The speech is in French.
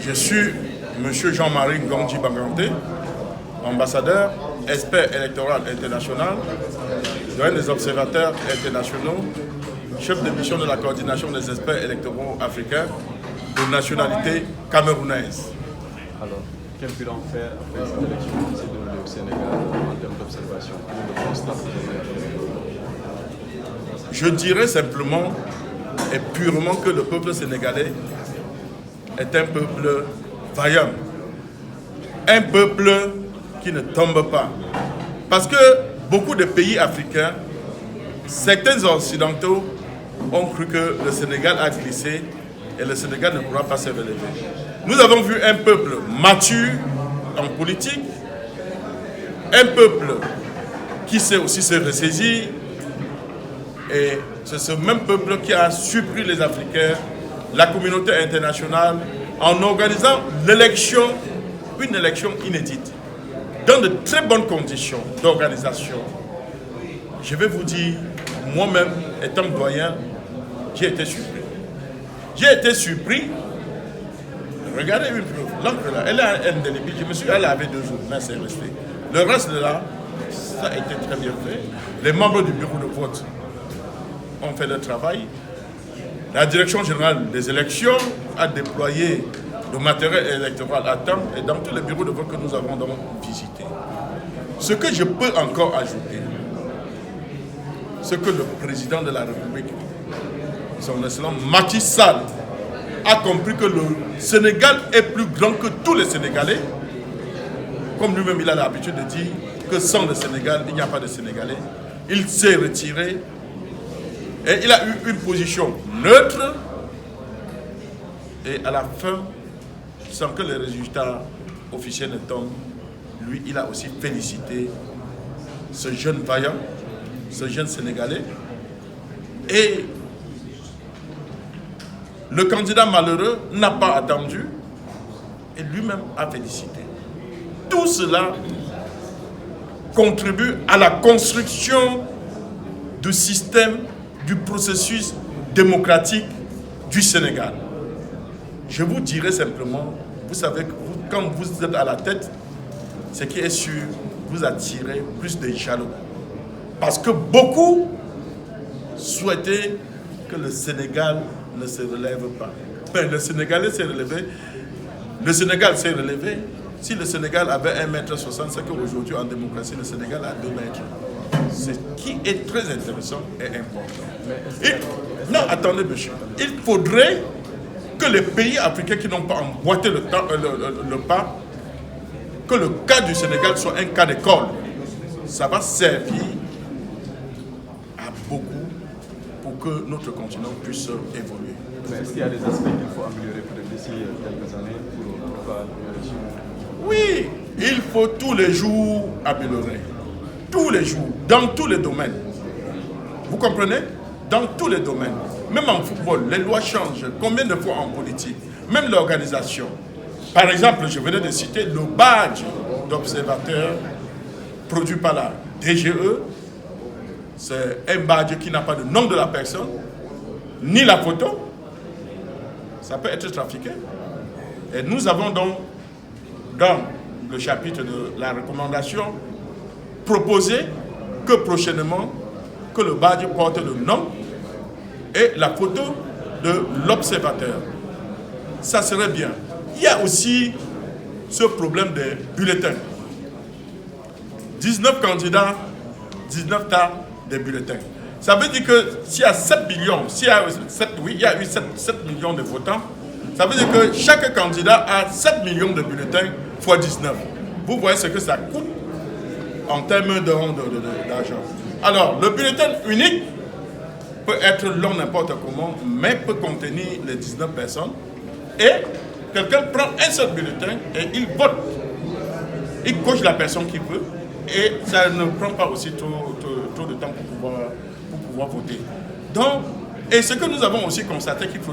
Je suis M. Jean-Marie Ngandji Bangante, ambassadeur, expert électoral international, l'un des observateurs internationaux, chef de mission de la coordination des experts électoraux africains de nationalité camerounaise. Alors, quel bilan faire après cette élection qui s'est déroulée au Sénégal en termes d'observation? Quel est le constat? Je dirais simplement et purement que le peuple sénégalais est un peuple vaillant, un peuple qui ne tombe pas. Parce que beaucoup de pays africains, certains occidentaux ont cru que le Sénégal a glissé et le Sénégal ne pourra pas se relever. Nous avons vu un peuple mature en politique, un peuple qui sait aussi se ressaisir, et c'est ce même peuple qui a surpris les Africains, la communauté internationale, en organisant l'élection, une élection inédite, dans de très bonnes conditions d'organisation. Je vais vous dire, moi-même, étant doyen, j'ai été surpris. J'ai été surpris. Regardez une preuve. L'encre là, elle est indélébile. Je me suis dit, elle avait 2 jours, mais c'est resté. Le reste là, ça a été très bien fait. Les membres du bureau de vote ont fait le travail. La direction générale des élections a déployé le matériel électoral à temps et dans tous les bureaux de vote que nous avons donc visités. Ce que je peux encore ajouter, c'est que le président de la République, son excellent Macky Sall, a compris que le Sénégal est plus grand que tous les Sénégalais. Comme lui-même il a l'habitude de dire que sans le Sénégal, il n'y a pas de Sénégalais. Il s'est retiré et il a eu une position neutre. Et à la fin, sans que les résultats officiels ne tombent, lui, il a aussi félicité ce jeune vaillant, ce jeune Sénégalais. Et le candidat malheureux n'a pas attendu et lui-même a félicité. Tout cela contribue à la construction du système, du processus démocratique du Sénégal. Je vous dirai simplement, vous savez que quand vous êtes à la tête, ce qui est sûr, vous attirez plus de jaloux. Parce que beaucoup souhaitaient que le Sénégal ne se relève pas. Mais le Sénégalais s'est relevé. Le Sénégal s'est relevé. Si le Sénégal avait 1,60 m, c'est qu'aujourd'hui en démocratie, le Sénégal a 2 mètres. Ce qui est très intéressant et important. Non, attendez, monsieur. Il faudrait que les pays africains qui n'ont pas emboîté le pas, que le cas du Sénégal soit un cas d'école. Ça va servir à beaucoup pour que notre continent puisse évoluer. Mais est-ce qu'il y a des aspects qu'il faut améliorer peut-être d'ici quelques années pour faire une élection? Oui, il faut tous les jours améliorer. Tous les jours, dans tous les domaines. Vous comprenez? Dans tous les domaines. Même en football, les lois changent. Combien de fois en politique? Même l'organisation. Par exemple, je venais de citer le badge d'observateur produit par la DGE. C'est un badge qui n'a pas de nom de la personne, ni la photo. Ça peut être trafiqué. Et nous avons donc, dans le chapitre de la recommandation, proposé que prochainement, que le badge porte le nom et la photo de l'observateur. Ça serait bien. Il y a aussi ce problème des bulletins. 19 candidats, 19 tas de bulletins. Ça veut dire que s'il y a 7 millions, il y a eu 7 millions de votants, ça veut dire que chaque candidat a 7 millions de bulletins x 19. Vous voyez ce que ça coûte en termes d'argent. Alors, le bulletin unique peut être long n'importe comment, mais peut contenir les 19 personnes. Et quelqu'un prend un seul bulletin et il vote. Il coche la personne qu'il veut et ça ne prend pas aussi trop de temps pour pouvoir voter. Donc, et ce que nous avons aussi constaté qu'il faut